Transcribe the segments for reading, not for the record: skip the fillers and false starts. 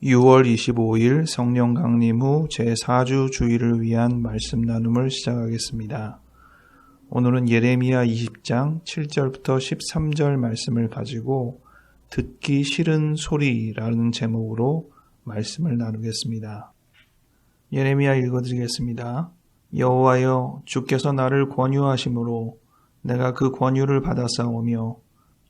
6월 25일 성령 강림 후 제4주 주일을 위한 말씀 나눔을 시작하겠습니다. 오늘은 예레미야 20장 7절부터 13절 말씀을 가지고 듣기 싫은 소리라는 제목으로 말씀을 나누겠습니다. 예레미야 읽어드리겠습니다. 여호와여, 주께서 나를 권유하심으로 내가 그 권유를 받아싸우며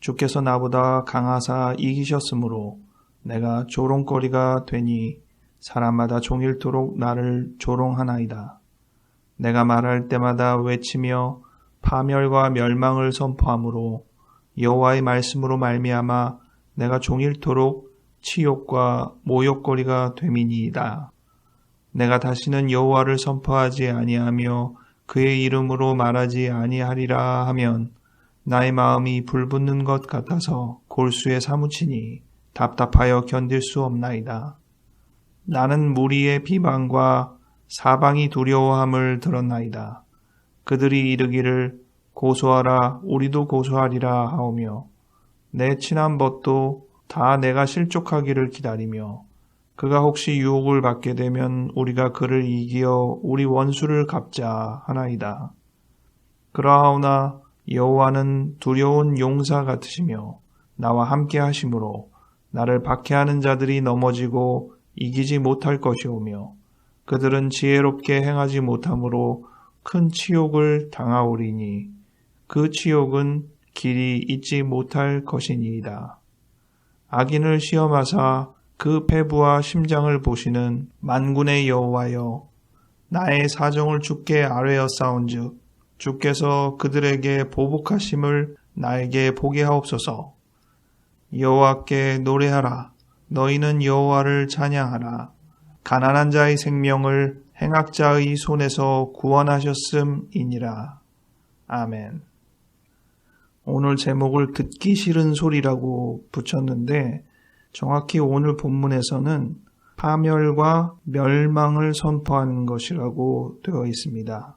주께서 나보다 강하사 이기셨으므로 내가 조롱거리가 되니 사람마다 종일토록 나를 조롱하나이다. 내가 말할 때마다 외치며 파멸과 멸망을 선포하므로 여호와의 말씀으로 말미암아 내가 종일토록 치욕과 모욕거리가 됨이니이다. 내가 다시는 여호와를 선포하지 아니하며 그의 이름으로 말하지 아니하리라 하면 나의 마음이 불붙는 것 같아서 골수에 사무치니 답답하여 견딜 수 없나이다. 나는 무리의 비방과 사방이 두려워함을 들었나이다. 그들이 이르기를 고소하라, 우리도 고소하리라 하오며 내 친한 벗도 다 내가 실족하기를 기다리며 그가 혹시 유혹을 받게 되면 우리가 그를 이기어 우리 원수를 갚자 하나이다. 그러하오나 여호와는 두려운 용사 같으시며 나와 함께 하심으로 나를 박해하는 자들이 넘어지고 이기지 못할 것이오며 그들은 지혜롭게 행하지 못함으로 큰 치욕을 당하오리니 그 치욕은 길이 잊지 못할 것이니이다. 악인을 시험하사 그 패부와 심장을 보시는 만군의 여호와여, 나의 사정을 주께 아뢰었사온즉 주께서 그들에게 보복하심을 나에게 보게 하옵소서. 여호와께 노래하라. 너희는 여호와를 찬양하라. 가난한 자의 생명을 행악자의 손에서 구원하셨음이니라. 아멘. 오늘 제목을 듣기 싫은 소리라고 붙였는데 정확히 오늘 본문에서는 파멸과 멸망을 선포하는 것이라고 되어 있습니다.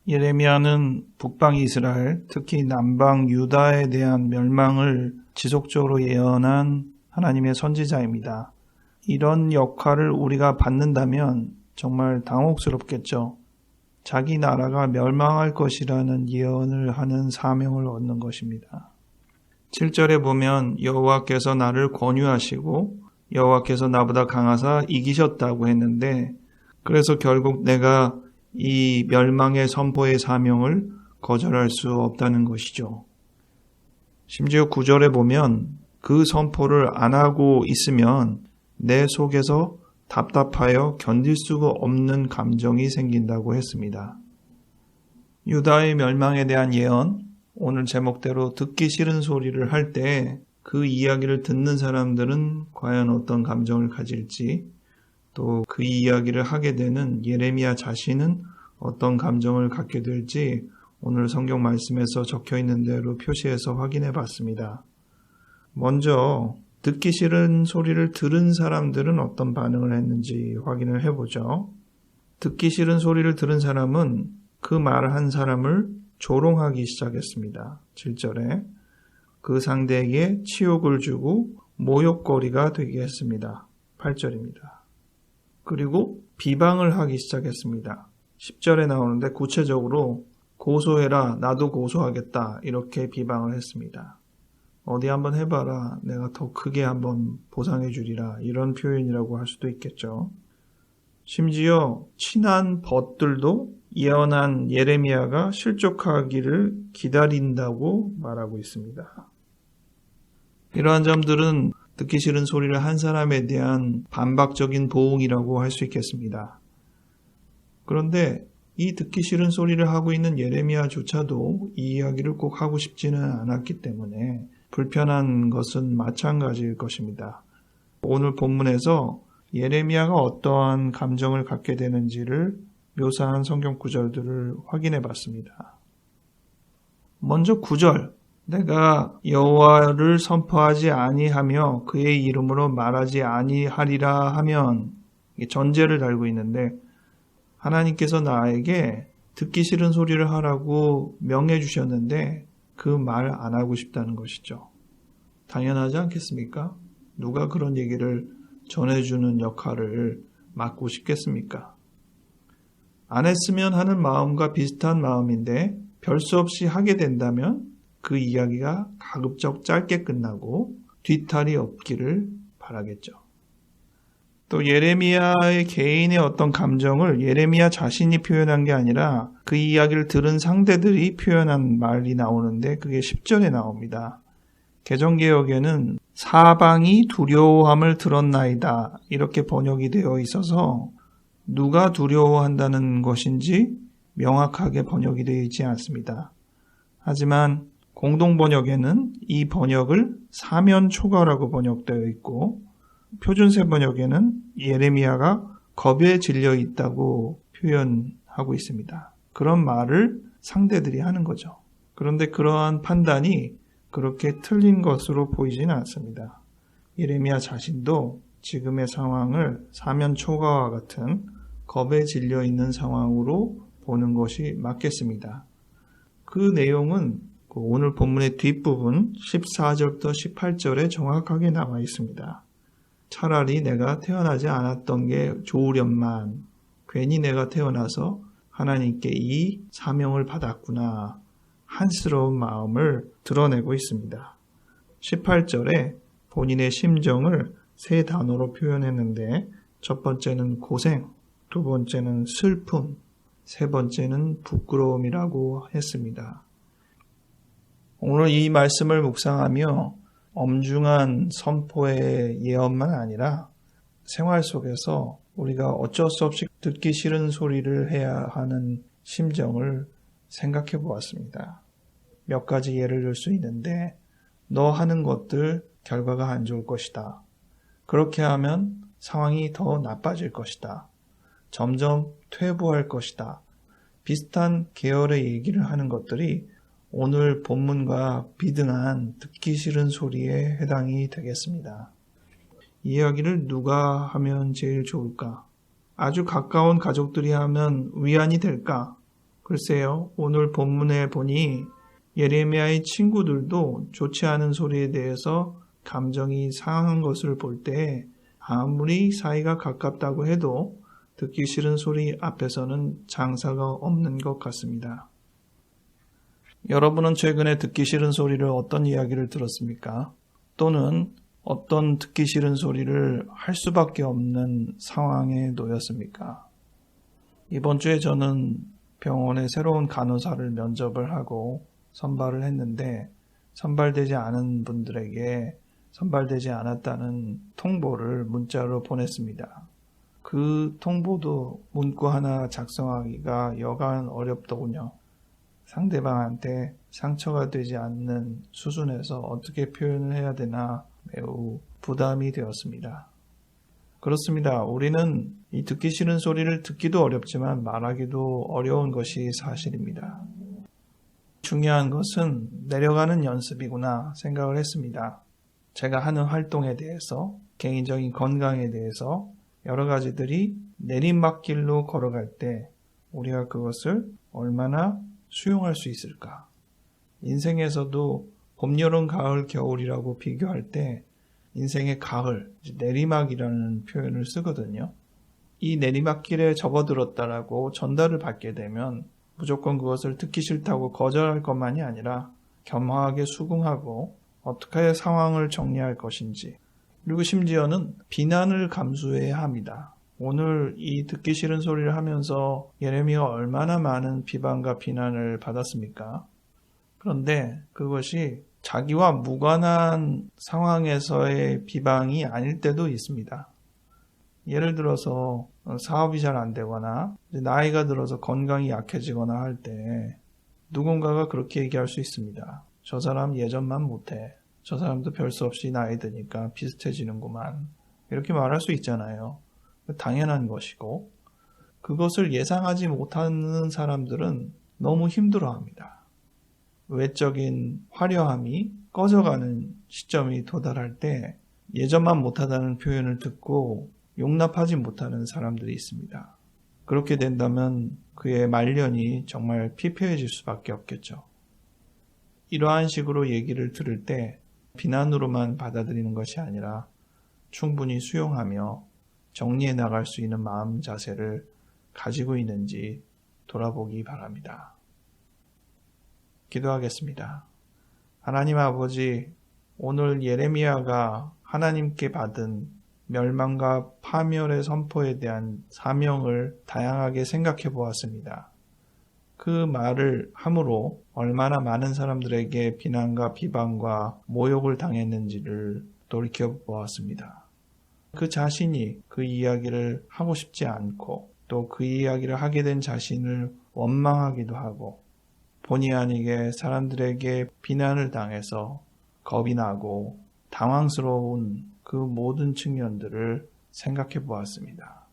예레미야는 북방 이스라엘, 특히 남방 유다에 대한 멸망을 지속적으로 예언한 하나님의 선지자입니다. 이런 역할을 우리가 받는다면 정말 당혹스럽겠죠. 자기 나라가 멸망할 것이라는 예언을 하는 사명을 얻는 것입니다. 7절에 보면 여호와께서 나를 권유하시고 여호와께서 나보다 강하사 이기셨다고 했는데 그래서 결국 내가 이 멸망의 선포의 사명을 거절할 수 없다는 것이죠. 심지어 9절에 보면 그 선포를 안 하고 있으면 내 속에서 답답하여 견딜 수가 없는 감정이 생긴다고 했습니다. 유다의 멸망에 대한 예언, 오늘 제목대로 듣기 싫은 소리를 할 때 그 이야기를 듣는 사람들은 과연 어떤 감정을 가질지, 또 그 이야기를 하게 되는 예레미야 자신은 어떤 감정을 갖게 될지 오늘 성경 말씀에서 적혀 있는 대로 표시해서 확인해 봤습니다. 먼저 듣기 싫은 소리를 들은 사람들은 어떤 반응을 했는지 확인을 해보죠. 듣기 싫은 소리를 들은 사람은 그 말을 한 사람을 조롱하기 시작했습니다. 7절에 그 상대에게 치욕을 주고 모욕거리가 되게 했습니다. 8절입니다. 그리고 비방을 하기 시작했습니다. 10절에 나오는데 구체적으로 고소해라, 나도 고소하겠다 이렇게 비방을 했습니다. 어디 한번 해봐라, 내가 더 크게 한번 보상해 주리라 이런 표현이라고 할 수도 있겠죠. 심지어 친한 벗들도 예언한 예레미야가 실족하기를 기다린다고 말하고 있습니다. 이러한 점들은 듣기 싫은 소리를 한 사람에 대한 반박적인 보응이라고 할 수 있겠습니다. 그런데 이 듣기 싫은 소리를 하고 있는 예레미야조차도 이 이야기를 꼭 하고 싶지는 않았기 때문에 불편한 것은 마찬가지일 것입니다. 오늘 본문에서 예레미야가 어떠한 감정을 갖게 되는지를 묘사한 성경 구절들을 확인해 봤습니다. 먼저 9절, 내가 여호와를 선포하지 아니하며 그의 이름으로 말하지 아니하리라 하면 전제를 달고 있는데 하나님께서 나에게 듣기 싫은 소리를 하라고 명해 주셨는데 그 말 안 하고 싶다는 것이죠. 당연하지 않겠습니까? 누가 그런 얘기를 전해주는 역할을 맡고 싶겠습니까? 안 했으면 하는 마음과 비슷한 마음인데 별 수 없이 하게 된다면 그 이야기가 가급적 짧게 끝나고 뒤탈이 없기를 바라겠죠. 또 예레미야의 개인의 어떤 감정을 예레미야 자신이 표현한 게 아니라 그 이야기를 들은 상대들이 표현한 말이 나오는데 그게 10절에 나옵니다. 개정개역에는 사방이 두려워함을 들었나이다 이렇게 번역이 되어 있어서 누가 두려워한다는 것인지 명확하게 번역이 되어 있지 않습니다. 하지만 공동번역에는 이 번역을 사면초가라고 번역되어 있고 표준세 번역에는 예레미야가 겁에 질려 있다고 표현하고 있습니다. 그런 말을 상대들이 하는 거죠. 그런데 그러한 판단이 그렇게 틀린 것으로 보이지는 않습니다. 예레미야 자신도 지금의 상황을 사면초가와 같은 겁에 질려 있는 상황으로 보는 것이 맞겠습니다. 그 내용은 오늘 본문의 뒷부분 14절부터 18절에 정확하게 나와 있습니다. 차라리 내가 태어나지 않았던 게 좋으련만 괜히 내가 태어나서 하나님께 이 사명을 받았구나 한스러운 마음을 드러내고 있습니다. 18절에 본인의 심정을 세 단어로 표현했는데 첫 번째는 고생, 두 번째는 슬픔, 세 번째는 부끄러움이라고 했습니다. 오늘 이 말씀을 묵상하며 엄중한 선포의 예언만 아니라 생활 속에서 우리가 어쩔 수 없이 듣기 싫은 소리를 해야 하는 심정을 생각해 보았습니다. 몇 가지 예를 들 수 있는데 너 하는 것들 결과가 안 좋을 것이다. 그렇게 하면 상황이 더 나빠질 것이다. 점점 퇴보할 것이다. 비슷한 계열의 얘기를 하는 것들이 오늘 본문과 비등한 듣기 싫은 소리에 해당이 되겠습니다. 이 이야기를 누가 하면 제일 좋을까? 아주 가까운 가족들이 하면 위안이 될까? 글쎄요, 오늘 본문에 보니 예레미야의 친구들도 좋지 않은 소리에 대해서 감정이 상한 것을 볼 때 아무리 사이가 가깝다고 해도 듣기 싫은 소리 앞에서는 장사가 없는 것 같습니다. 여러분은 최근에 듣기 싫은 소리를 어떤 이야기를 들었습니까? 또는 어떤 듣기 싫은 소리를 할 수밖에 없는 상황에 놓였습니까? 이번 주에 저는 병원에 새로운 간호사를 면접을 하고 선발을 했는데 선발되지 않은 분들에게 선발되지 않았다는 통보를 문자로 보냈습니다. 그 통보도 문구 하나 작성하기가 여간 어렵더군요. 상대방한테 상처가 되지 않는 수준에서 어떻게 표현을 해야 되나 매우 부담이 되었습니다. 그렇습니다. 우리는 이 듣기 싫은 소리를 듣기도 어렵지만 말하기도 어려운 것이 사실입니다. 중요한 것은 내려가는 연습이구나 생각을 했습니다. 제가 하는 활동에 대해서, 개인적인 건강에 대해서 여러 가지들이 내리막길로 걸어갈 때 우리가 그것을 얼마나 수용할 수 있을까? 인생에서도 봄, 여름, 가을, 겨울이라고 비교할 때 인생의 가을, 내리막이라는 표현을 쓰거든요. 이 내리막길에 접어들었다라고 전달을 받게 되면 무조건 그것을 듣기 싫다고 거절할 것만이 아니라 겸허하게 수긍하고 어떻게 상황을 정리할 것인지, 그리고 심지어는 비난을 감수해야 합니다. 오늘 이 듣기 싫은 소리를 하면서 예레미야가 얼마나 많은 비방과 비난을 받았습니까? 그런데 그것이 자기와 무관한 상황에서의 비방이 아닐 때도 있습니다. 예를 들어서 사업이 잘 안 되거나 나이가 들어서 건강이 약해지거나 할 때 누군가가 그렇게 얘기할 수 있습니다. 저 사람 예전만 못해. 저 사람도 별 수 없이 나이 드니까 비슷해지는구만. 이렇게 말할 수 있잖아요. 당연한 것이고 그것을 예상하지 못하는 사람들은 너무 힘들어합니다. 외적인 화려함이 꺼져가는 시점이 도달할 때 예전만 못하다는 표현을 듣고 용납하지 못하는 사람들이 있습니다. 그렇게 된다면 그의 말년이 정말 피폐해질 수밖에 없겠죠. 이러한 식으로 얘기를 들을 때 비난으로만 받아들이는 것이 아니라 충분히 수용하며 정리해 나갈 수 있는 마음 자세를 가지고 있는지 돌아보기 바랍니다. 기도하겠습니다. 하나님 아버지, 오늘 예레미야가 하나님께 받은 멸망과 파멸의 선포에 대한 사명을 다양하게 생각해 보았습니다. 그 말을 함으로 얼마나 많은 사람들에게 비난과 비방과 모욕을 당했는지를 돌이켜 보았습니다. 그 자신이 그 이야기를 하고 싶지 않고 또 그 이야기를 하게 된 자신을 원망하기도 하고 본의 아니게 사람들에게 비난을 당해서 겁이 나고 당황스러운 그 모든 측면들을 생각해 보았습니다.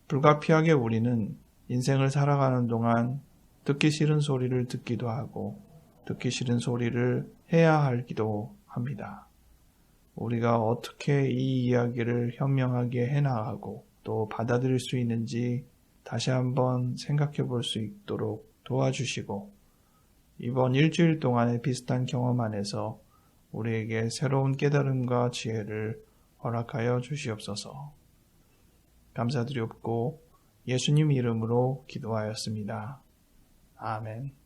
불가피하게 우리는 인생을 살아가는 동안 듣기 싫은 소리를 듣기도 하고 듣기 싫은 소리를 해야 하기도 합니다. 우리가 어떻게 이 이야기를 현명하게 해나가고 또 받아들일 수 있는지 다시 한번 생각해 볼 수 있도록 도와주시고 이번 일주일 동안의 비슷한 경험 안에서 우리에게 새로운 깨달음과 지혜를 허락하여 주시옵소서. 감사드리옵고 예수님 이름으로 기도하였습니다. 아멘.